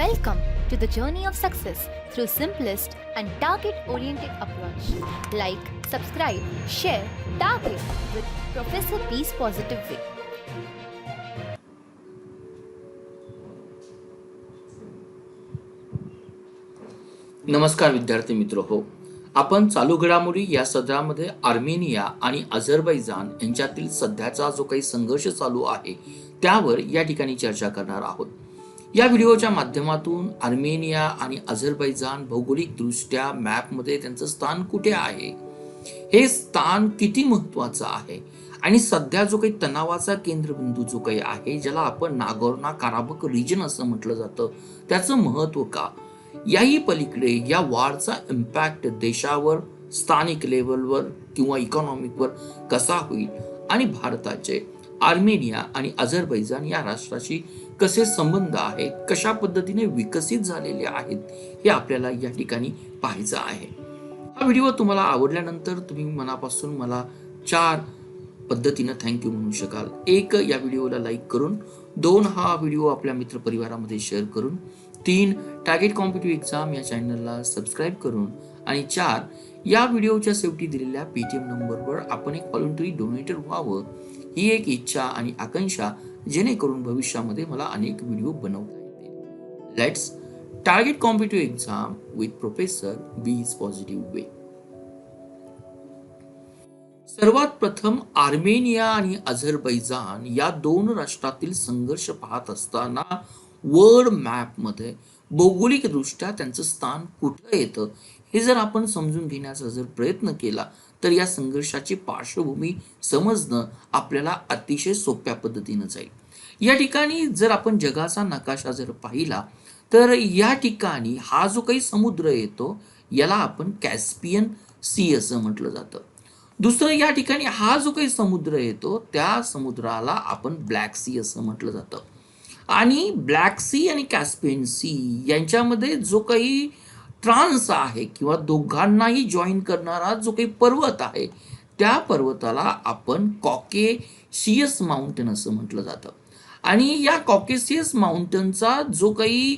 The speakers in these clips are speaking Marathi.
Welcome to the journey of success through simplest and target-oriented approach. Like, subscribe, share, target with Professor P's Positive Way. नमस्कार विद्यार्थी मित्र हो, आपण चालू घडामोडी या सदरामध्ये आर्मेनिया आणि अझरबैजान यांच्यातील सध्याचा जो काही संघर्ष चालू आहे त्यावर या ठिकाणी चर्चा करणार आहोत. या व्हिडिओच्या माध्यमातून आर्मेनिया आणि अझरबैजान भौगोलिक दृष्ट्या मॅपमध्ये त्यांचं स्थान कुठे आहे, हे स्थान किती महत्वाचं आहे आणि सध्या जो काही तणावाचा केंद्रबिंदू जो काही आहे, ज्याला आपण नागोर्नो काराबख रिजन असं म्हटलं जातं, त्याचं महत्व का, याही पलीकडे या वॉरचा इम्पॅक्ट देशावर, स्थानिक लेवलवर किंवा इकॉनॉमिकवर कसा होईल आणि भारताचे आर्मेनिया आणि अझरबैजान या राष्ट्राशी कसे संबंध आहेत, कशा पद्धतीने विकसित झालेले आहेत, हे आपल्याला या ठिकाणी पाहायचं आहे. हा व्हिडिओ तुम्हाला आवडल्यानंतर तुम्ही मनापासून मला 4 पद्धतीनं थँक्यू म्हणू शकाल. 1, या व्हिडिओला लाईक करून, 2, हा व्हिडिओ आपल्या मित्रपरिवारामध्ये शेअर करून, 3, टार्गेट कॉम्पिटिटिव्ह एक्झाम या चॅनलला सबस्क्राईब करून, आणि 4, या व्हिडिओच्या शेवटी दिलेल्या पेटीएम नंबरवर आपण एक व्हॉलंटरी डोनेटर व्हावं, ही एक इच्छा आणि आकांक्षा, जेणेकरून भविष्यामध्ये मला अनेक व्हिडिओ बनवता येतील. Let's target competitive exam with professor बीज पॉझिटिव्ह वे. सर्वात प्रथम आर्मेनिया आणि अझरबैजान या 2 राष्ट्रातील संघर्ष पाहत असताना वर्ल्ड मॅपमध्ये भौगोलिक दृष्ट्या त्यांचं स्थान कुठं येतं, हे जर आपण समजून घेण्याचा जर प्रयत्न केला तर या संघर्षाची पार्श्वभूमी समजणं आपल्याला अतिशय सोप्या पद्धतीनं जाईल. या ठिकाणी जर आपण जगाचा नकाशा जर पाहिला तर या ठिकाणी हा जो काही समुद्र येतो याला आपण कॅस्पियन सी असं म्हटलं जातं. दुसरं, या ठिकाणी हा जो काही समुद्र येतो त्या समुद्राला आपण ब्लॅक सी असं म्हटलं जातं. आणि ब्लॅक सी आणि कॅस्पियन सी यांच्यामध्ये जो काही ट्रान्स आहे किंवा दोघांनाही जॉईन करणारा जो काही पर्वत आहे, त्या पर्वताला आपण कॉकेशियस माउंटेन असं म्हटलं जातं. आणि या कॉकेशियस माउंटेनचा जो काही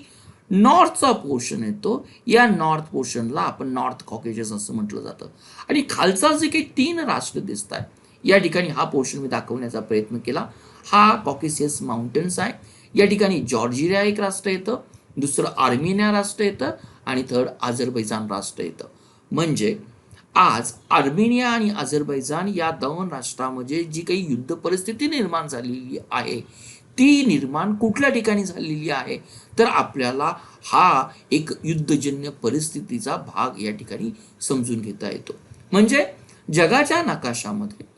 नॉर्थचा पोर्शन येतो, या नॉर्थ पोर्शनला आपण नॉर्थ कॉकेशियस असं म्हटलं जातं. आणि खालचा जे काही 3 राष्ट्र दिसत आहे, या ठिकाणी हा पोर्शन मी दाखवण्याचा प्रयत्न केला. हा कॉकेशियस माउंटेन्स आहे. या ठिकाणी जॉर्जिया एक राष्ट्र येतं, दुसरं आर्मेनिया राष्ट्र येतं आणि 3rd अझरबैजान राष्ट्र येतं. म्हणजे आज आर्मेनिया आणि अझरबैजान या 2 राष्ट्रांमध्ये जी काही युद्ध परिस्थिती निर्माण झालेली आहे, ती निर्माण कुठल्या ठिकाणी झालेली आहे, तर आपल्याला हा एक युद्धजन्य परिस्थितीचा भाग या ठिकाणी समजून घेता येतो. म्हणजे जगाच्या नकाशामध्ये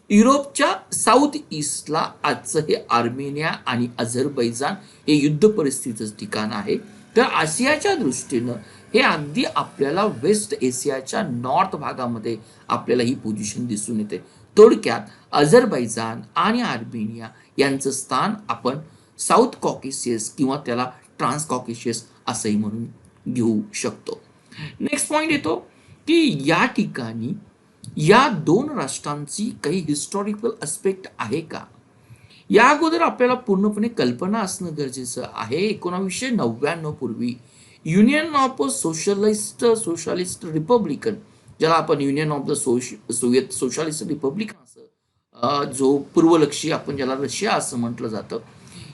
युरोपच्या साऊथ ईस्टला आजचं हे आर्मेनिया आणि अझरबैजान हे युद्ध परिस्थितीचं ठिकाण आहे. तर आशियाच्या दृष्टीनं हे अगदी आपल्याला वेस्ट एशियाच्या नॉर्थ भागामध्ये आपल्याला ही पोझिशन दिसून येते. थोडक्यात अझरबैजान आणि आर्मेनिया यांचं स्थान आपण साऊथ कॉकेशियस किंवा त्याला ट्रान्स कॉकेशियस असंही म्हणून घेऊ शकतो. नेक्स्ट पॉइंट येतो की या ठिकाणी या 2 राष्ट्रांची काही हिस्टॉरिकल अस्पेक्ट आहे का, या अगोदर आपल्याला पूर्णपणे कल्पना असणं गरजेचं आहे. 1999 पूर्वी युनियन ऑफ सोशलिस्ट रिपब्लिकन, ज्याला आपण union of the Soviet socialist Republican असं जो पूर्वलक्षी आपण ज्याला रशिया असं म्हटलं जातं,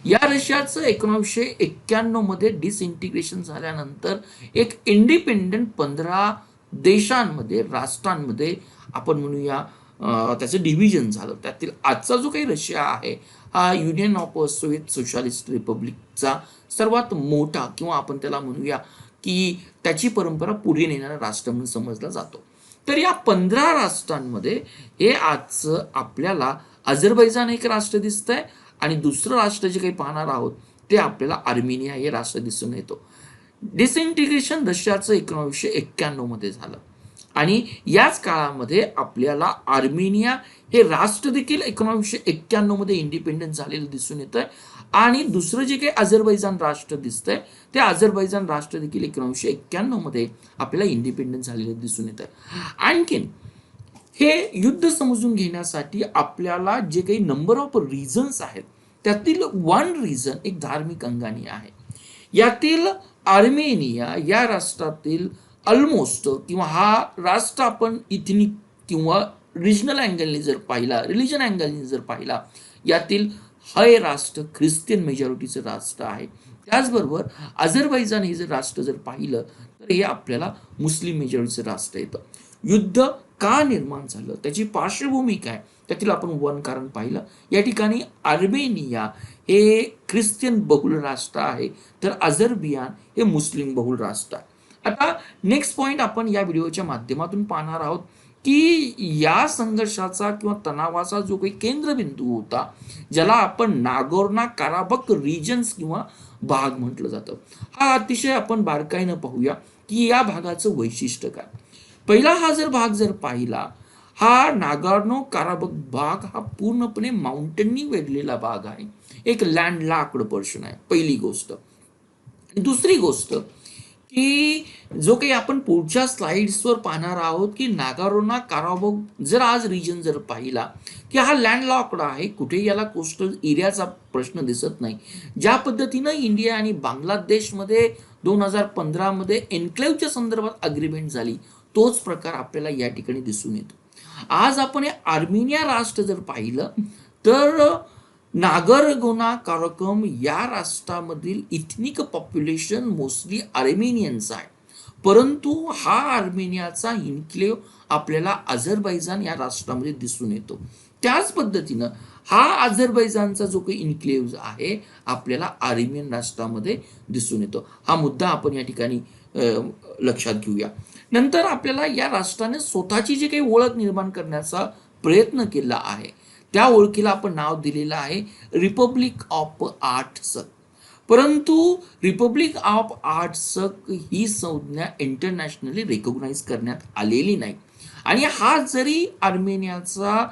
या रशियाचं 1991 मध्ये डिसइंटिग्रेशन झाल्यानंतर एक इंडिपेंडंट 15 देशांमध्ये, राष्ट्रांमध्ये आपण म्हणूया त्याचं डिव्हिजन झालं. त्यातील आजचा जो काही रशिया आहे हा युनियन ऑफ सोव्हिएत सोशलिस्ट रिपब्लिकचा सर्वात मोठा किंवा आपण त्याला म्हणूया की त्याची परंपरा पुढे नेणारा राष्ट्र म्हणून समजला जातो. तर या 15 राष्ट्रांमध्ये हे आजचं आपल्याला अझरबैजान एक राष्ट्र दिसतंय आणि दुसरं राष्ट्र जे काही पाहणार आहोत ते आपल्याला आर्मेनिया हे राष्ट्र दिसून येतो. डिसइंटिग्रेशन रशियाचं 1991 मध्ये झालं आणि याच काळामध्ये आपल्याला आर्मेनिया हे राष्ट्र देखील 1991 मध्ये इंडिपेंडंट झालेलं दिसून येतंय. आणि दुसरं जे काही अझरबैजान राष्ट्र दिसतंय ते अझरबैजान राष्ट्र देखील 1991 मध्ये आपल्याला इंडिपेंडंट झालेलं दिसून येतंय. आणखीन हे युद्ध समजून घेण्यासाठी आपल्याला जे काही नंबर ऑफ रिझन्स आहेत त्यातील 1 रिझन एक धार्मिक अंगाने आहे. यातील आर्मेनिया या राष्ट्रातील ऑलमोस्ट किंवा हा राष्ट्र आपण इथनिक किंवा रिजनल अँगलने जर पाहिला, रिलिजन अँगलने जर पाहिला, यातील हे राष्ट्र ख्रिश्चन मेजॉरिटीचं राष्ट्र आहे. त्याचबरोबर अझरबैजान हे जर राष्ट्र जर पाहिलं तर हे आपल्याला मुस्लिम मेजॉरिटीचं राष्ट्र येतं. युद्ध का निर्माण झालं, त्याची पार्श्वभूमी काय, त्यातील आपण वन कारण पाहिलं. या ठिकाणी आर्मेनिया हे ख्रिश्चन बहुल राष्ट्र आहे, तर अझरबियान हे मुस्लिम बहुल राष्ट्र आहे. आता नेक्स्ट पॉइंट आपण या व्हिडिओच्या माध्यमातून पाहणार आहोत की या संघर्षाचा किंवा तणावाचा जो काही केंद्रबिंदू होता, ज्याला आपण नागोर्नो काराबख रिजन्स किंवा भाग म्हटलं जातं, हा अतिशय आपण बारकाईनं पाहूया की या भागाचं वैशिष्ट्य काय. पहिला हा जर भाग जर पाहिला, हा नागोर्नो काराबख भाग हा पूर्णपणे माउंटेननी वेढलेला भाग आहे, एक लँडलॉक्ड पर्शन आहे, पहिली गोष्ट. दुसरी गोष्ट की जो काही आपण पुढच्या स्लाइड्सवर पाहणार आहोत की नागोर्नो काराबख जर आज रिजन जर पाहिला की हा लँडलॉक्ड आहे, कुठे याला कोस्टल एरियाचा प्रश्न दिसत नाही. ज्या पद्धतीनं इंडिया आणि बांगलादेशमध्ये 2015 मध्ये एन्क्लेव्हच्या संदर्भात अग्रीमेंट झाली, तोच प्रकार आपल्याला या ठिकाणी दिसून येतो. आज आपण आर्मेनिया राष्ट्र जर पाहिलं तर नागोर्नो काराबख या राष्ट्रामधील इथनिक पॉप्युलेशन मोस्टली आर्मेनियन्स आहे, परंतु हा आर्मेनियाचा इन्क्लेव्ह आपल्याला अझरबैजान या राष्ट्रामध्ये दिसून येतो. त्याच पद्धतीनं हा अझरबैजानचा जो काही इन्क्लेव्ह आहे आपल्याला आर्मेनियन राष्ट्रामध्ये दिसून येतो. हा मुद्दा आपण या ठिकाणी लक्षात घेऊया. नंतर आपल्याला या राष्ट्राने स्वतःची जी काही ओळख निर्माण करण्याचा प्रयत्न केला आहे, त्या ओळखीला आपण नाव दिलेलं आहे रिपब्लिक ऑफ आर्टसक. परंतु रिपब्लिक ऑफ आर्टसक ही संज्ञा इंटरनॅशनली रेकॉग्नाइज करण्यात आलेली नाही. आणि हा जरी आर्मेनियाचा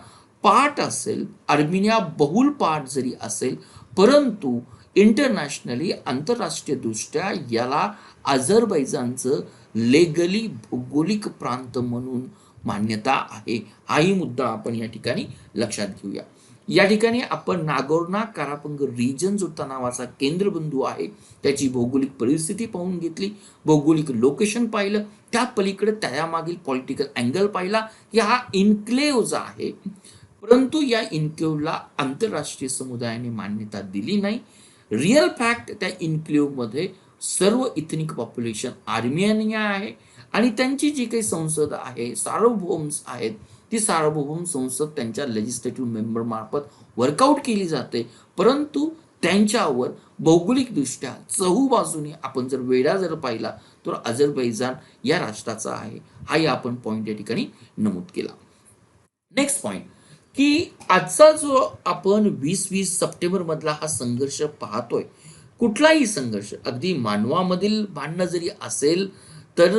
पार्ट असेल, आर्मेनिया बहुल पार्ट जरी असेल, परंतु इंटरनॅशनली आंतरराष्ट्रीय दृष्ट्या याला अझरबैजानचं लेगली भौगोलिक प्रांत म्हणून मान्यता आहे. हाही मुद्दा आपण या ठिकाणी लक्षात घेऊया. या ठिकाणी आपण नागोर्नो काराबख रिजन जो तणावाचा केंद्रबिंदू आहे त्याची भौगोलिक परिस्थिती पाहून घेतली, भौगोलिक लोकेशन पाहिलं, त्या पलीकडे त्यामागील पॉलिटिकल अँगल पाहिला की हा इन्क्लेव्ह आहे, परंतु या इन्क्लेव्हला आंतरराष्ट्रीय समुदायाने मान्यता दिली नाही. रिअल फॅक्ट त्या इन्क्लेव्ह मध्ये सर्व इथनिक पॉप्युलेशन आर्मेनिया आहे आणि त्यांची जी काही संसद आहे, सार्वभौम्स आहेत, ती सार्वभौम संसद त्यांच्या लेजिस्लेटिव्ह मेंबर मार्फत वर्कआउट केली जाते, परंतु त्यांच्यावर भौगोलिकदृष्ट्या चहूबाजूने आपण जर वेढा जर पाहिला तर अझरबैजान या राष्ट्राचा आहे. हाही आपण पॉइंट या ठिकाणी नमूद केला. नेक्स्ट पॉइंट की आजचा जो आपण 20-20 सप्टेंबर मधला हा संघर्ष पाहतोय, कुठलाही संघर्ष अगदी मानवामधील भांडणं जरी असेल तर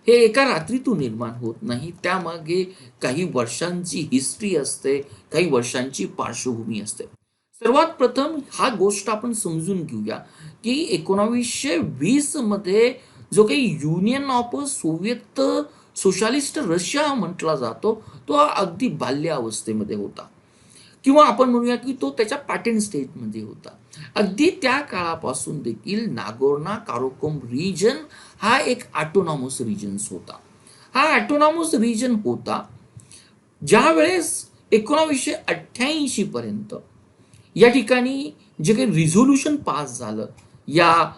हे एका रात्रीतून निर्माण होत नाही, त्यामागे काही वर्षांची हिस्ट्री असते, काही वर्षांची पार्श्वभूमी असते. सर्वात प्रथम हा गोष्ट आपण समजून घेऊया की 1920 मध्ये जो काही union of Soviet socialist Russia म्हटला जातो, तो अगदी बाल्यावस्थेमध्ये होता किंवा आपण म्हणूया की तो त्याच्या पॅटर्न स्टेजमध्ये होता. अगदी त्या काळापासून देखील नागोर्नो काराबख रिजन हा एक ऑटोनॉमस रिजन होता. हा ऑटोनॉमस रिजन होता ज्या वेळेस 1988 पर्यंत या ठिकाणी जे काही रिझोल्युशन पास झालं, या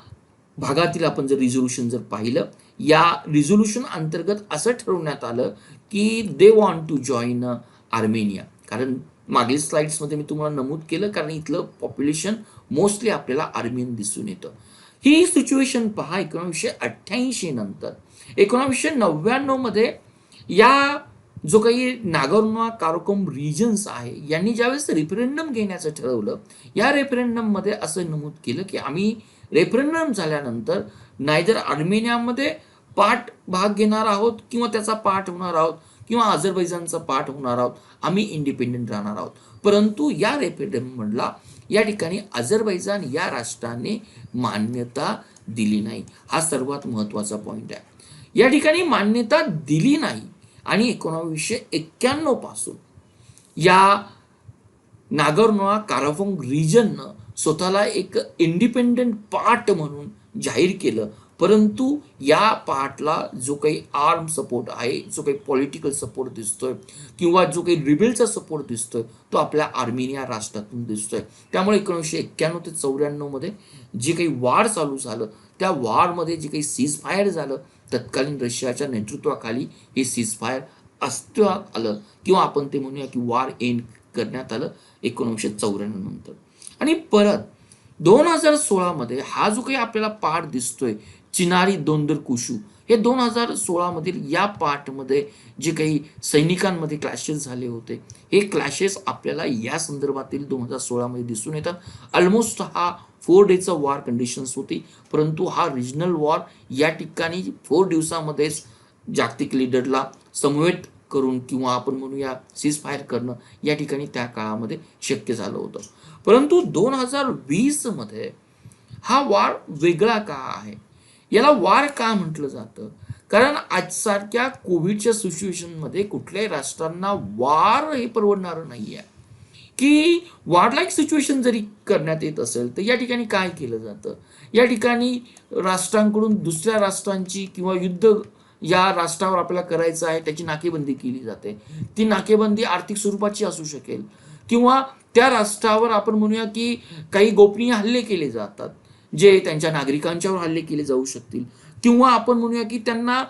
भागातील आपण जर रिझोल्युशन जर पाहिलं, या रिझोल्युशन अंतर्गत असं ठरवण्यात आलं की they want to join Armenia. कारण मागील स्लाइड्समध्ये मी तुम्हाला नमूद केलं, कारण इथलं पॉप्युलेशन मोस्टली आपल्याला आर्मेनियन दिसून येतं. ही सिच्युएशन पहा 1988 नंतर 1999 मध्ये या जो काही नागोर्नो काराबख रिजन्स आहे यांनी ज्यावेळेस रेफरेंडम घेण्याचं ठरवलं, या रेफरेंडम मध्ये असं नमूद केलं की आम्ही रेफरेंडम झाल्यानंतर नायदर आर्मेनियामध्ये पार्ट भाग घेणार आहोत किंवा त्याचा पार्ट होणार आहोत किंवा अझरबैजानचा पार्ट होणार आहोत, आम्ही इंडिपेंडेंट राहणार आहोत. परंतु या रेफरेंडमला या ठिकाणी अझरबैजान या राष्ट्राने मान्यता दिली नाही. हा सर्वात महत्वाचा पॉइंट आहे. या ठिकाणी मान्यता दिली नाही आणि 1991 पासून या नागोर्नो काराबख रिजननं स्वतःला एक इंडिपेंडेंट पार्ट म्हणून जाहीर केलं, परंतु या पार्टला जो काही आर्म सपोर्ट आहे, जो काही पॉलिटिकल सपोर्ट दिसतोय किंवा जो काही रिबेलचा सपोर्ट दिसतोय, तो आपल्या आर्मेनिया राष्ट्रातून दिसतोय. त्यामुळे 1991 ते 94 मध्ये जे काही वार चालू झालं, त्या वारमध्ये जे काही सीज फायर झालं, तत्कालीन रशियाच्या नेतृत्वाखाली हे सीज फायर अस्तित्वात आलं किंवा आपण ते म्हणूया की वार एंड करण्यात आलं 1994 नंतर. आणि परत 2016 मध्ये हा जो काही आपल्याला पाठ दिसतोय, चिनारी दोंदर कुशू, हे 2016 मधील या पार्टमध्ये जे काही सैनिकांमध्ये क्लॅशेस झाले होते, हे क्लॅशेस आपल्याला या संदर्भातील 2016 मध्ये दिसून येतात. ऑलमोस्ट हा 4 डेचा वॉर कंडिशन्स होती, परंतु हा रिजनल वॉर या ठिकाणी 4 दिवसामध्येच जागतिक लीडरला समवेत करून किंवा आपण म्हणूया सीज फायर करणं या ठिकाणी त्या काळामध्ये शक्य झालं होतं. परंतु 2020 मध्ये हा वार वेगळा का आहे? याला वार का म्हटलं जातं? कारण आजसारख्या कोविडच्या सिच्युएशनमध्ये कुठल्याही राष्ट्रांना वार हे परवडणारं नाही आहे. की वॉरलाईक सिच्युएशन जरी करण्यात येत असेल तर या ठिकाणी काय केलं जातं? या ठिकाणी राष्ट्रांकडून दुसऱ्या राष्ट्रांची किंवा युद्ध या राष्ट्रावर आपल्याला करायचं आहे त्याची नाकेबंदी केली जाते. ती नाकेबंदी आर्थिक स्वरूपाची असू शकेल किंवा त्या राष्ट्रावर आपण म्हणूया की काही गोपनीय हल्ले केले जातात, जे त्यांच्या नागरिकांच्यावर हल्ले केले जाऊ शकतील किंवा आपण म्हणूया की त्यांना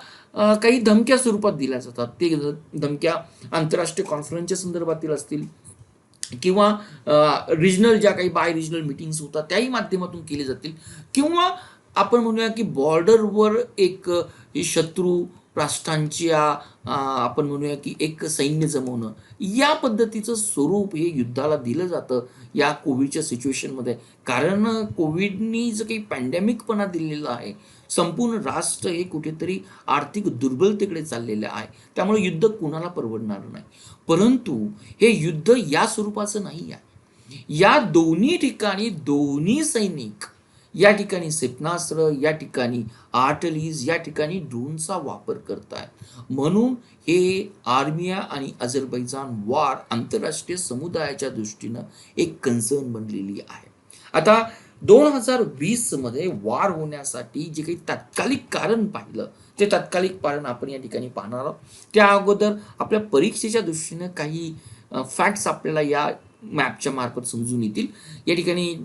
काही धमक्या स्वरूपात दिल्या जातात. ते धमक्या आंतरराष्ट्रीय कॉन्फरन्सच्या संदर्भातील असतील किंवा रिजनल ज्या काही बाय रिजनल मीटिंग्स होतात त्याही माध्यमातून केले जातील किंवा आपण म्हणूया की बॉर्डरवर एक शत्रू राष्ट्रांच्या आपण म्हणूया की एक सैन्य जमवणं, या पद्धतीचं स्वरूप हे युद्धाला दिलं जातं या कोविडच्या सिच्युएशनमध्ये. कारण कोविडनी जो काही पॅन्डेमिकपणा दिलेला आहे, संपूर्ण राष्ट्र हे कुठेतरी आर्थिक दुर्बलतेकडे चाललेलं आहे. त्यामुळे युद्ध कुणाला परवडणार नाही. परंतु हे युद्ध या स्वरूपाचं नाही आहे. या दोन्ही ठिकाणी दोन्ही सैनिक या ठिकाणी क्षेपणास्त्र, या ठिकाणी आर्टलरीज, या ठिकाणी ड्रोनचा वापर करताय. म्हणून हे आर्मेनिया आणि अझरबैजान वार आंतरराष्ट्रीय समुदायाच्या दृष्टीनं एक कन्सर्न बनलेली आहे. आता 2020 मध्ये वार होण्यासाठी जे काही तात्कालिक कारण पाहिलं, ते तात्कालिक कारण आपण या ठिकाणी पाहणार आहोत. त्या अगोदर आपल्या परीक्षेच्या दृष्टीनं काही फॅक्ट्स आपल्याला या मॅपच्या मार्फत समजून येतील. या ठिकाणी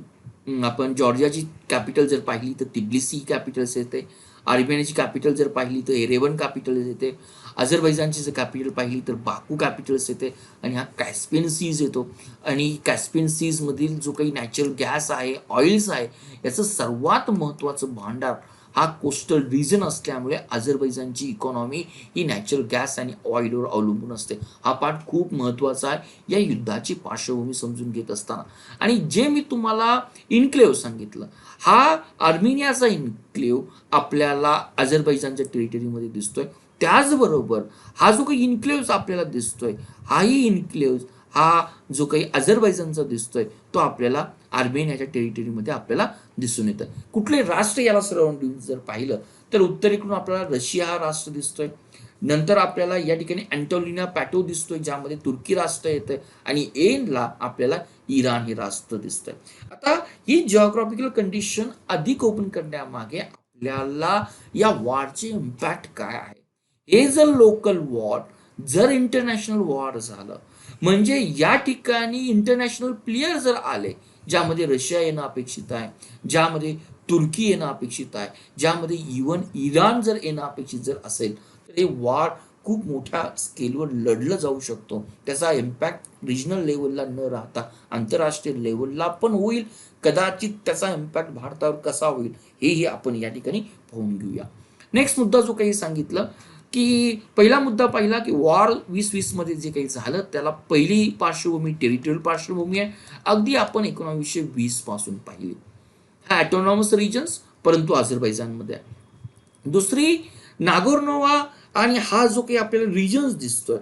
आपण जॉर्जियाची कॅपिटल जर पाहिली तर तिब्लिसी कॅपिटल्स येते. आर्मेनियाची कॅपिटल जर पाहिली तर एरेवन कॅपिटल येते. अझरबैजानची जर कॅपिटल पाहिली तर बाकू कॅपिटल्स येते. आणि हा कॅस्पियन सीज येतो. आणि कॅस्पियन सीजमधील जो काही नॅचरल गॅस आहे, ऑइल्स आहे, याचं सर्वात महत्त्वाचं भांडार हा कोस्टल रिजन असल्यामुळे अझरबैजानची इकॉनॉमी ही नॅचरल गॅस आणि ऑइलवर अवलंबून असते. हा पार्ट खूप महत्त्वाचा आहे या युद्धाची पार्श्वभूमी समजून घेत असताना. आणि जे मी तुम्हाला इन्क्लेव्ह सांगितलं, हा आर्मेनियाचा इन्क्लेव्ह आपल्याला अझरबैजानच्या टेरिटरीमध्ये दिसतोय. त्याचबरोबर हा जो काही इन्क्लेव्ह आपल्याला दिसतोय, हाही इन्क्लेव्ह हा जो काही अझरबैजानचा दिसतोय तो आपल्याला आर्मेनियाच्या टेरिटरीमध्ये आपल्याला दिसून येतं. कुठले राष्ट्र याला सराउंडिंग जर पाहिलं तर उत्तरेकडून आपल्याला रशिया हा राष्ट्र दिसतोय. नंतर आपल्याला या ठिकाणी अँटोलिना पॅटो दिसतोय, ज्यामध्ये तुर्की राष्ट्र येतंय. आणि एंडला आपल्याला इराण हे राष्ट्र दिसतंय. आता ही जिओग्राफिकल कंडिशन अधिक ओपन करण्यामागे आपल्याला या वॉरचे इम्पॅक्ट काय आहे. हे जर लोकल वॉर, जर इंटरनॅशनल वॉर झालं, म्हणजे या ठिकाणी इंटरनॅशनल प्लेयर जर आले, ज्यामध्ये रशिया येणं अपेक्षित आहे, ज्यामध्ये तुर्की येणं अपेक्षित आहे, ज्यामध्ये इव्हन इराण जर येणं अपेक्षित जर असेल, तर हे वॉर खूप मोठ्या स्केलवर लढलं जाऊ शकतो. त्याचा इम्पॅक्ट रिजनल लेवलला न राहता आंतरराष्ट्रीय लेवलला पण होईल. कदाचित त्याचा इम्पॅक्ट भारतावर कसा होईल हेही आपण या ठिकाणी पाहून घेऊया. नेक्स्ट मुद्दा जो काही सांगितलं की पहिला मुद्दा पाहिला की वॉर 2020 मध्ये जे काही झालं त्याला पहिली पार्श्वभूमी टेरिटोरियल पार्श्वभूमी आहे. अगदी आपण 1920 पासून पाहिली. हा ऑटोनॉमस रिजन्स परंतु अझरबैजानमध्ये आहे. दुसरी नागोर्नोवा आणि हा जो काही आपल्याला रिजन्स दिसतोय,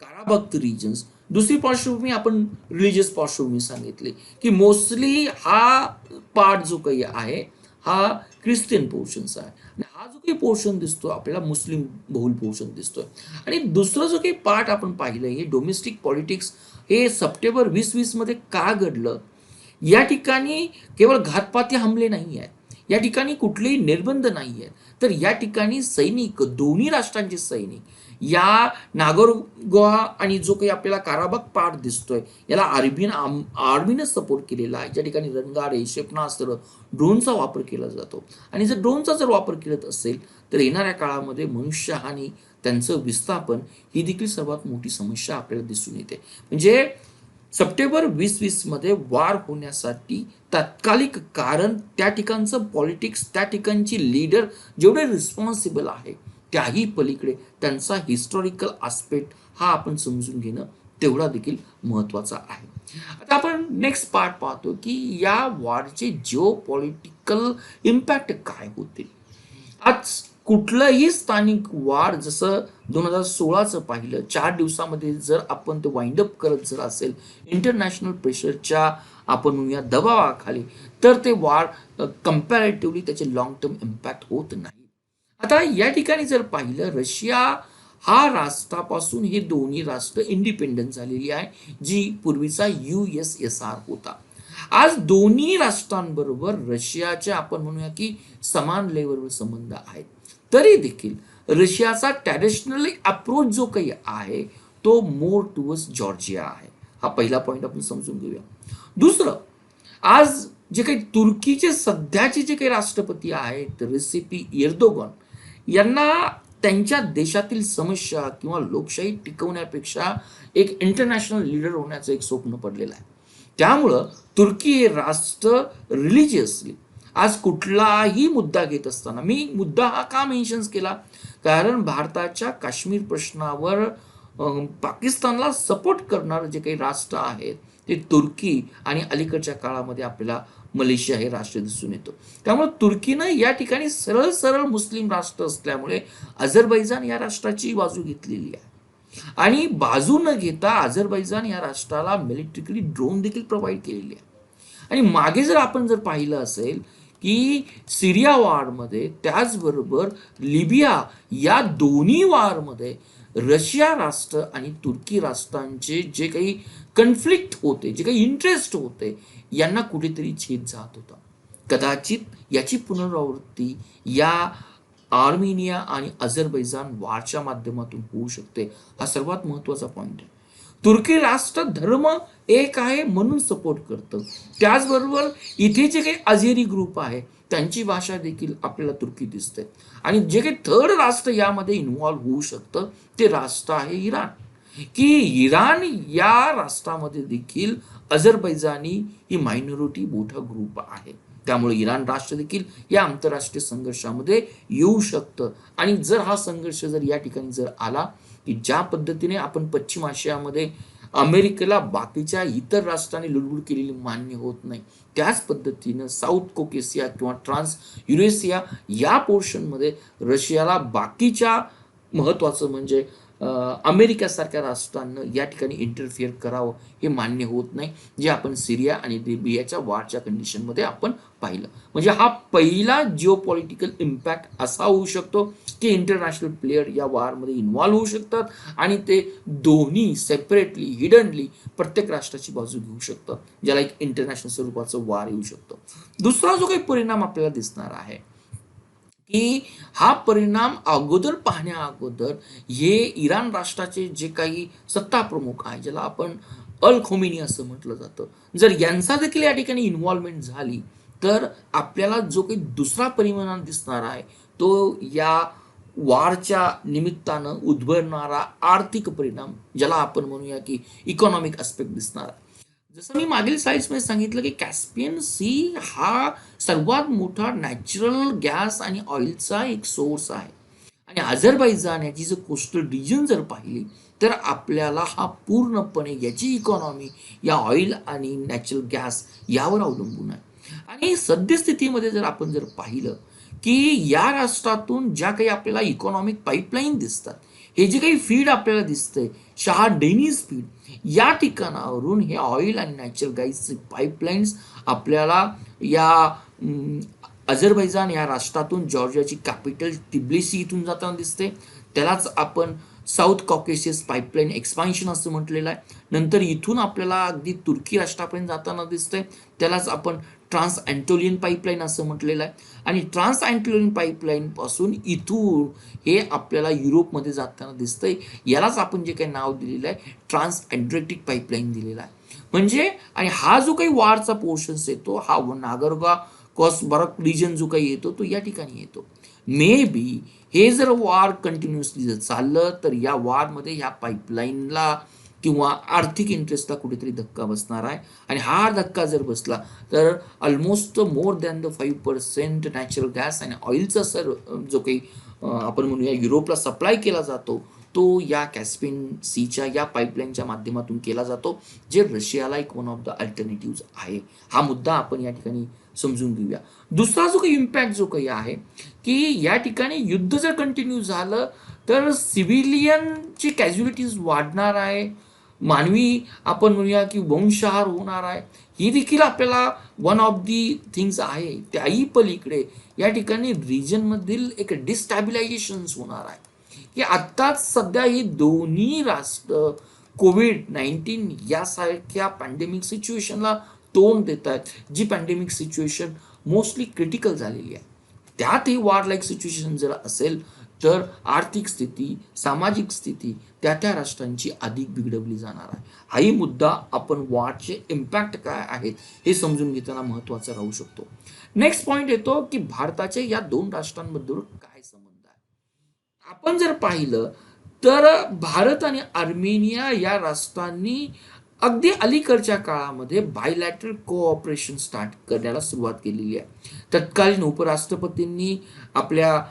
काराबक्त रिजन्स. दुसरी पार्श्वभूमी आपण रिलिजियस पार्श्वभूमी सांगितली की मोस्टली हा पार्ट जो काही आहे हा ख्रिश्चन पोर्शन्स आहे. आणि हा जो काही पोर्शन दिसतो आपल्याला मुस्लिम बहुल पोर्शन दिसतोय. आणि दुसरं जो काही पार्ट आपण पाहिलं हे डोमेस्टिक पॉलिटिक्स, हे सप्टेंबर 2020 मध्ये का घडलं. या ठिकाणी केवळ घातपाती हमले नाही आहेत, या ठिकाणी कुठलेही निर्बंध नाही आहेत. तर या ठिकाणी सैनिक, दोन्ही राष्ट्रांचे सैनिक या नागोर्नोगोवा आणि जो काही आपल्याला काराबाग पाठ दिसतोय याला आर्मीनं सपोर्ट केलेला आहे. ज्या ठिकाणी रणगाडे, क्षेपणास्त्र, ड्रोनचा वापर केला जातो. आणि जर ड्रोनचा जर वापर केला असेल तर येणाऱ्या काळामध्ये मनुष्यहानी, त्यांचं विस्थापन ही देखील सर्वात मोठी समस्या आपल्याला दिसून येते. म्हणजे सप्टेंबर 2020 मध्ये वार होण्यासाठी तात्कालिक कारण त्या ठिकाणचं पॉलिटिक्स, त्या ठिकाणची लीडर जेवढे रिस्पॉन्सिबल आहे त्याही पलीकडे त्यांचा हिस्टॉरिकल आस्पेक्ट हा आपण समजून घेणं तेवढा देखील महत्वाचा आहे. आता आपण नेक्स्ट पार्ट पाहतो की या वॉरचे जिओ पॉलिटिकल इम्पॅक्ट काय होते. आज कुठलंही स्थानिक वार जसं 2016चं पाहिलं, 4 दिवसामध्ये जर आपण ते वाइंड अप करत जर असेल इंटरनॅशनल प्रेशरच्या आपण म्हणूया दबावाखाली, तर ते वार कम्पॅरेटिव्हली त्याचे लॉंग टर्म इम्पॅक्ट होत नाही. आता या ठिकाणी जर पाहिलं, रशिया हा राष्ट्रापासून हे दोन्ही राष्ट्र इंडिपेंडंट झालेली आहे, जी पूर्वीचा USSR होता. आज दोन्ही राष्ट्रांबरोबर रशियाचे आपण म्हणूया की समान लेवलवर संबंध आहेत. तरी देखील रशियाचा ट्रॅडिशनली अप्रोच जो काही आहे तो मोर टुवर्ड्स जॉर्जिया आहे. हा पहिला पॉइंट आपण समजून घेऊया. दुसरं, आज जे काही तुर्कीचे सध्याचे जे काही राष्ट्रपती आहेत रेसिपी एर्दोगन यांना त्यांच्या देशातील समस्या किंवा लोकशाही टिकवण्यापेक्षा एक इंटरनॅशनल लीडर होण्याचं एक स्वप्न पडलेलं आहे. त्यामुळं तुर्की हे राष्ट्र रिलिजियसली आज कुठलाही मुद्दा घेत असताना, मी मुद्दा हा का मेन्शन केला, कारण भारताच्या काश्मीर प्रश्नावर पाकिस्तानला सपोर्ट करणारे जे काही राष्ट्र आहेत ते तुर्की आणि अलीकडच्या काळामध्ये आपल्याला मलेशिया हे राष्ट्र दिसून येतो. त्यामुळे तुर्कीनं या ठिकाणी सरळ सरळ मुस्लिम राष्ट्र असल्यामुळे अझरबैजान या राष्ट्राची बाजू घेतलेली आहे. आणि बाजू न घेता अझरबैजान या राष्ट्राला मिलिटरीकली ड्रोन देखील प्रोव्हाइड केलेली आहे. आणि मागे जर आपण जर पाहिलं असेल की सिरिया वॉरमध्ये, त्याचबरोबर लिबिया या दोन्ही वॉरमध्ये रशिया राष्ट्र आणि तुर्की राष्ट्रांचे जे काही कन्फ्लिक्ट होते, जे काही इंटरेस्ट होते, यांना कुठेतरी छेद जात होता. कदाचित याची पुनरावृत्ती या आर्मेनिया आणि अझरबैजान वारच्या माध्यमातून होऊ शकते. हा सर्वात महत्वाचा पॉइंट आहे. तुर्की राष्ट्र धर्म एक आहे म्हणून सपोर्ट करतं. त्याचबरोबर इथे जे काही अझेरी ग्रुप आहे त्यांची भाषा देखील आपल्याला तुर्की दिसते. आणि जे काही थर्ड राष्ट्र यामध्ये इन्व्हॉल्व्ह होऊ शकतं ते राष्ट्र आहे इराण. की इराण या राष्ट्रामध्ये देखील अझरबैजानी ही मायनॉरिटी मोठा ग्रुप आहे. त्यामुळे इराण राष्ट्र देखील या आंतरराष्ट्रीय संघर्षामध्ये येऊ शकतं. आणि जर हा संघर्ष जर या ठिकाणी जर आला की ज्या पद्धतीने आपण पश्चिम आशियामध्ये अमेरिकेला बाकीच्या इतर राष्ट्रांनी लुडबुड केलेली मान्य होत नाही, त्याच पद्धतीनं साऊथ कोकेसिया किंवा ट्रान्स युरेशिया या पोर्शनमध्ये रशियाला बाकीच्या महत्वाचं म्हणजे अमेरिकेसारख्या राष्ट्रांना या ठिकाणी इंटरफिअर करावं हे मान्य होत नाही, जे आपण सिरिया आणि लिबियाच्या वारच्या कंडिशनमध्ये आपण पाहिलं. म्हणजे हा पहिला जिओ पॉलिटिकल इम्पॅक्ट असा होऊ शकतो की इंटरनॅशनल प्लेयर या वारमध्ये इन्व्हॉल्व्ह होऊ शकतात आणि ते दोन्ही सेपरेटली, हिडनली प्रत्येक राष्ट्राची बाजू घेऊ शकतात, ज्याला एक इंटरनॅशनल स्वरूपाचं वार येऊ शकतो. दुसरा जो काही परिणाम आपल्याला दिसणार आहे की हा परिणाम अगोदर पाहण्या अगोदर हे इराण राष्ट्राचे जे काही सत्ता प्रमुख आहे, ज्याला आपण अल खोमेनी असं म्हटलं जातं, जर यांचा देखील या ठिकाणी इन्व्हॉल्वमेंट झाली तर आपल्याला जो काही दुसरा परिणाम दिसणार आहे तो या वारच्या निमित्तानं उद्भवणारा आर्थिक परिणाम, ज्याला आपण म्हणूया की इकॉनॉमिक ॲस्पेक्ट दिसणार आहे. जसं मी मागील स्लाइड्समध्ये सांगितलं की कॅस्पियन सी हा सर्वात मोठा नॅचरल गॅस आणि ऑइलचा एक सोर्स आहे. आणि अझरबैजान याची जर कोस्टल रिजन जर पाहिली तर आपल्याला हा पूर्णपणे याची इकॉनॉमी या ऑइल आणि नॅचरल गॅस यावर अवलंबून आहे. आणि सद्यस्थितीमध्ये जर आपण जर पाहिलं की या राष्ट्रातून ज्या काही आपल्याला इकॉनॉमिक पाईपलाईन दिसतात, हे जे काही फीड आपल्याला दिसतंय शाह डेनिज फीड, या ठिकाणावरून हे ऑइल आणि नॅचरल गॅसचे पाईपलाईन्स आपल्याला या अझरबैजान या राष्ट्रातून जॉर्जियाची कॅपिटल तिब्लिसी इथून जाताना दिसते. त्यालाच आपण साऊथ कॉकेशियस पाईपलाईन एक्सपान्शन असं म्हटलेलं आहे. नंतर इथून आपल्याला अगदी तुर्की राष्ट्रापर्यंत जाताना दिसतंय, त्यालाच आपण ट्रान्स अँटोलियन पाईपलाईन असं म्हटलेलं आहे. आणि ट्रान्स अँटोलियन पाईपलाईन पासून इथून हे आपल्याला युरोपमध्ये जाताना दिसतंय. यालाच आपण जे काही नाव दिलेलं आहे ट्रान्स अँड्रेटिक पाईपलाईन दिलेला आहे. म्हणजे आणि हा जो काही वारचा पोर्शन्स येतो, हा नागरगा कॉसबरक रिजन जो काही येतो तो या ठिकाणी येतो. मे बी हे जर वॉर कंटिन्युअसली जर चाललं तर या वॉरमध्ये ह्या पाईपलाईनला किंवा आर्थिक इंटरेस्टला कुठेतरी धक्का बसणार आहे. आणि हा धक्का जर बसला तर almost more than the 5% natural gas आणि ऑइलचा जो काही आपण म्हणूया युरोपला सप्लाय केला जातो तो या कॅस्पियन सीच्या या पाईपलाईनच्या माध्यमातून केला जातो, जे रशियाला एक वन ऑफ द अल्टरनेटिव्ह आहे. हा मुद्दा आपण या ठिकाणी समजून घेऊया. दुसरा जो काही इम्पॅक्ट जो काही आहे की या ठिकाणी युद्ध जर कंटिन्यू झालं तर सिव्हिलियनची कॅज्युलिटीज वाढणार आहे, मानवी आपण म्हणूया की वंशहार होणार आहे. ही देखील आपल्याला वन ऑफ दी थिंग्स आहे. त्याही पलीकडे या ठिकाणी रिजनमधील एक डिस्टॅबिलायझेशन्स होणार आहे की आत्ताच सध्या ही दोन्ही राष्ट्र कोविड-19 यासारख्या पॅन्डेमिक सिच्युएशनला तोंड देत आहेत, जी पॅन्डेमिक सिच्युएशन मोस्टली क्रिटिकल झालेली आहे. त्यातही वॉर लाईक सिच्युएशन जर असेल तर आर्थिक स्थिती, सामाजिक स्थिती त्या राष्ट्रांची अधिक बिघडवली जाणार आहे. हाही मुद्दा आपण वॉरचे इम्पॅक्ट काय आहेत हे समजून घेताना महत्त्वाचा राहू शकतो. नेक्स्ट पॉईंट येतो की भारताचे या दोन राष्ट्रांबद्दल काय संबंध आहे. आपण जर पाहिलं तर भारत आणि आर्मेनिया या राष्ट्रांनी अगदी अलीकडच्या काळामध्ये बायलॅटरल कोऑपरेशन स्टार्ट करण्याला सुरुवात केलेली आहे. तत्कालीन उपराष्ट्रपतींनी आपल्या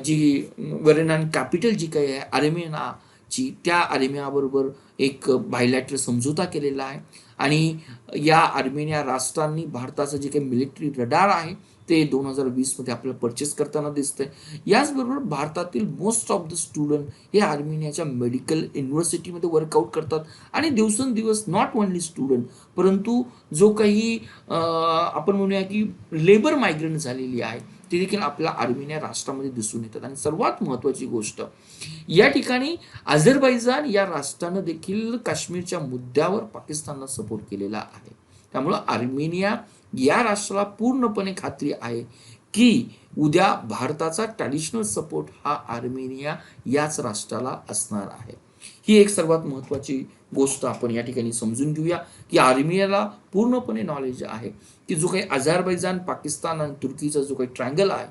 जी वरेनान कॅपिटल जी काही आहे आर्मेनियाची, त्या आर्मेनियाबरोबर एक बायलॅटरल समझोता केलेला आहे. आणि या आर्मेनिया राष्ट्रांनी भारताचं जे काही मिलिटरी रडार आहे ते 2020मध्ये आपल्याला परचेस करताना दिसतंय. याचबरोबर भारतातील मोस्ट ऑफ द स्टुडंट हे आर्मेनियाच्या मेडिकल युनिव्हर्सिटीमध्ये वर्कआउट करतात. आणि दिवसेंदिवस नॉट ओनली स्टुडंट परंतु जो काही आपण म्हणूया की लेबर मायग्रंट झालेली आहे ते देखील आपल्याला आर्मेनिया राष्ट्रामध्ये दिसून येतात. आणि सर्वात महत्त्वाची गोष्ट या ठिकाणी अझरबैजान या राष्ट्रानं देखील काश्मीरच्या मुद्द्यावर पाकिस्तानला सपोर्ट केलेला आहे. त्यामुळं आर्मेनिया या राष्ट्राला पूर्णपणे खात्री आहे की उद्या भारताचा ट्रॅडिशनल सपोर्ट हा आर्मेनिया याच राष्ट्राला असणार आहे. ही एक सर्वात महत्त्वाची गोष्ट आपण या ठिकाणी समजून घेऊया की आर्मेनियाला पूर्णपणे नॉलेज आहे की जो काही अझरबैजान, पाकिस्तान आणि तुर्कीचा जो काही ट्रँगल आहे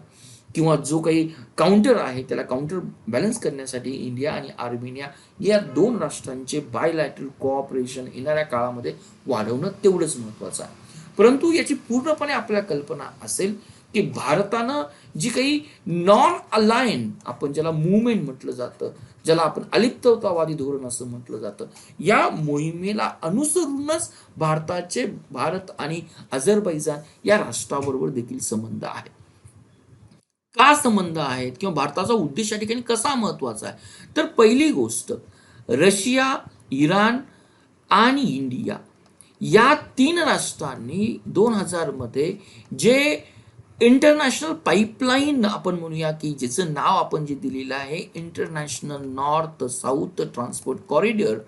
किंवा जो काही काउंटर आहे त्याला काउंटर बॅलन्स करण्यासाठी इंडिया आणि आर्मेनिया या दोन राष्ट्रांचे बायलॅटरल कोऑपरेशन येणाऱ्या काळामध्ये वाढवणं तेवढंच महत्त्वाचं आहे. परंतु याची पूर्णपणे आपल्याला कल्पना असेल की भारतानं जी काही नॉन अलाइन आपण ज्याला मुवमेंट म्हटलं जातं, ज्याला आपण अलिप्ततावादी धोरण असं म्हटलं जातं, या मोहिमेला अनुसरूनच भारत आणि अझरबैजान या राष्ट्राबरोबर देखील संबंध आहेत. का संबंध आहेत किंवा भारताचा उद्देश या ठिकाणी कसा महत्वाचा आहे, तर पहिली गोष्ट रशिया, इराण आणि इंडिया या तीन राष्ट्रांनी 2000 मध्ये जे इंटरनॅशनल पाईपलाईन आपण म्हणूया की ज्याचं नाव आपण जे दिलेलं आहे international north south transport corridor,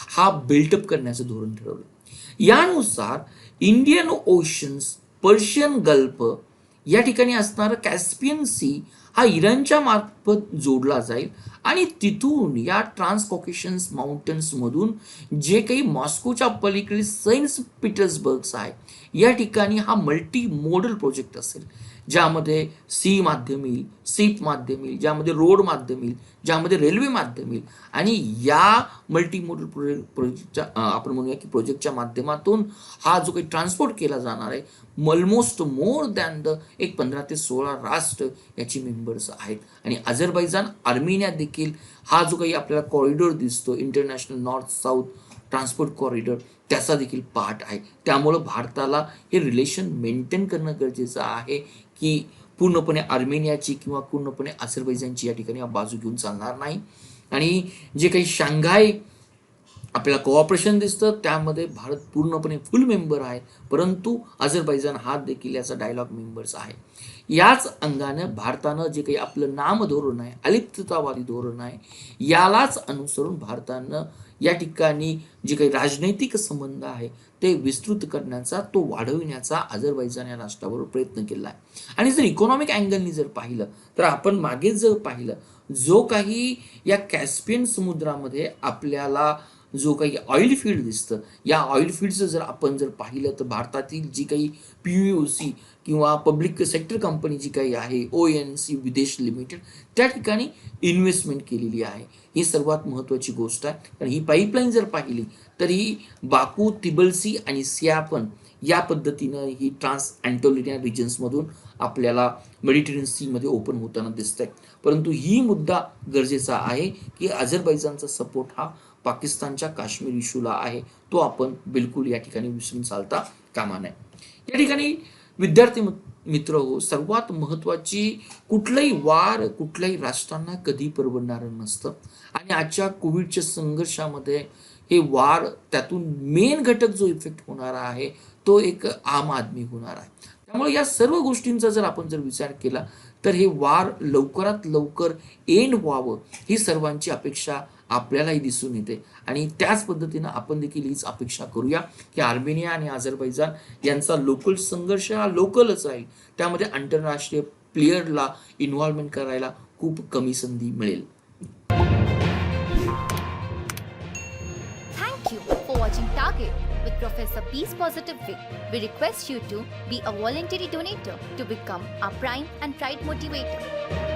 हा बिल्टअप करण्याचं धोरण ठरवलं. यानुसार इंडियन ओशन्स, पर्शियन गल्फ या ठिकाणी असणारं कॅस्पियन सी हा इराणच्या मार्फत जोडला जाईल आणि तिथून या ट्रान्स कॉकेशन्स माउंटन्स मधून जे काही मॉस्कोच्या पलीकडे सेंट पीटर्सबर्ग आहे या ठिकाणी हा मल्टी मोडल प्रोजेक्ट असेल, ज्यामध्ये सी माध्यम येईल, सीप माध्यम येईल, ज्यामध्ये रोड माध्यम येईल, ज्यामध्ये रेल्वे माध्यम येईल. आणि या मल्टी मोडल प्रोजेक्टच्या आपण म्हणूया की प्रोजेक्टच्या माध्यमातून हा जो काही ट्रान्सपोर्ट केला जाणार आहे ऑलमोस्ट मोर दॅन द 15 ते 16 राष्ट्र याची मेंबर्स आहेत. आणि अझरबैजान, आर्मेनिया देखील हा जो काही आपल्याला कॉरिडॉर दिसतो international north south transport corridor त्याचा देखील पार्ट आहे. त्यामुळं भारताला हे रिलेशन मेंटेन करणं गरजेचं आहे की पूर्णपणे आर्मेनियाची किंवा पूर्णपणे अझरबैजानची या ठिकाणी बाजू घेऊन चालणार नाही. आणि जे काही शांघाय आपल्याला कोऑपरेशन दिसतं त्यामध्ये भारत पूर्णपणे फुल मेंबर आहे, परंतु अझरबैजान हा देखील याचा डायलॉग मेंबर्स आहे. याच अंगानं भारतानं जे काही आपलं नामधोरण आहे, अलिप्ततावादी धोरण आहे, यालाच अनुसरून भारतानं या ठिकाणी जे काही राजनैतिक संबंध आहे ते विस्तृत करण्याचा, तो वाढविण्याचा अझरबैजान या राष्ट्राबरोबर प्रयत्न केला आहे. आणि जर इकॉनॉमिक अँगलनी जर पाहिलं तर आपण मागे जर पाहिलं, जो काही या कॅस्पियन समुद्रामध्ये आपल्याला जो काही ऑइल फील्ड दिसतं, या ऑइल फील्डचं जर आपण जर पाहिलं तर भारतातील जी काही PUC किंवा पब्लिक सेक्टर कंपनी जी काही आहे, ONC विदेश लिमिटेड, त्या ठिकाणी इन्व्हेस्टमेंट केलेली आहे. ही सर्वात महत्त्वाची गोष्ट आहे. कारण ही पाईपलाईन जर पाहिली तर ही बाकू, तिबल्सी आणि सियापन या पद्धतीनं ही ट्रान्स अँटोलिनिया रिजन्समधून आपल्याला मेडिटेरियन सीमध्ये ओपन होताना दिसतंय. परंतु ही मुद्दा गरजेचा आहे की अझरबैजानचा सपोर्ट हा पाकिस्तानच्या काश्मीर इश्यूला आहे, तो आपण बिलकुल या ठिकाणी विसरून चालता कामा नये. या ठिकाणी विद्यार्थी मित्र हो, सर्वात महत्त्वाची, कुठलंही वार कुठल्याही राष्ट्रांना कधी परवडणारं नसतं. आणि आजच्या कोविडच्या संघर्षामध्ये हे वार, त्यातून मेन घटक जो इफेक्ट होणार आहे तो एक आम आदमी होणार आहे. त्यामुळे या सर्व गोष्टींचा जर आपण जर विचार केला तर हे वार लवकरात लवकर एंड व्हावं ही सर्वांची अपेक्षा आपल्यालाही दिसून येते. आणि त्याच पद्धतीनं आपण देखील हीच अपेक्षा करूया की आर्मेनिया आणि अझरबैजान यांचा लोकल संघर्ष हा लोकलच राहील. त्यामध्ये आंतरराष्ट्रीय प्लेयरला इन्व्हॉल्वमेंट करायला खूप कमी संधी मिळेल. Thank you for watching Target with Professor Peace Positive Way. We request you to be a voluntary donator to become our Prime and Pride Motivator.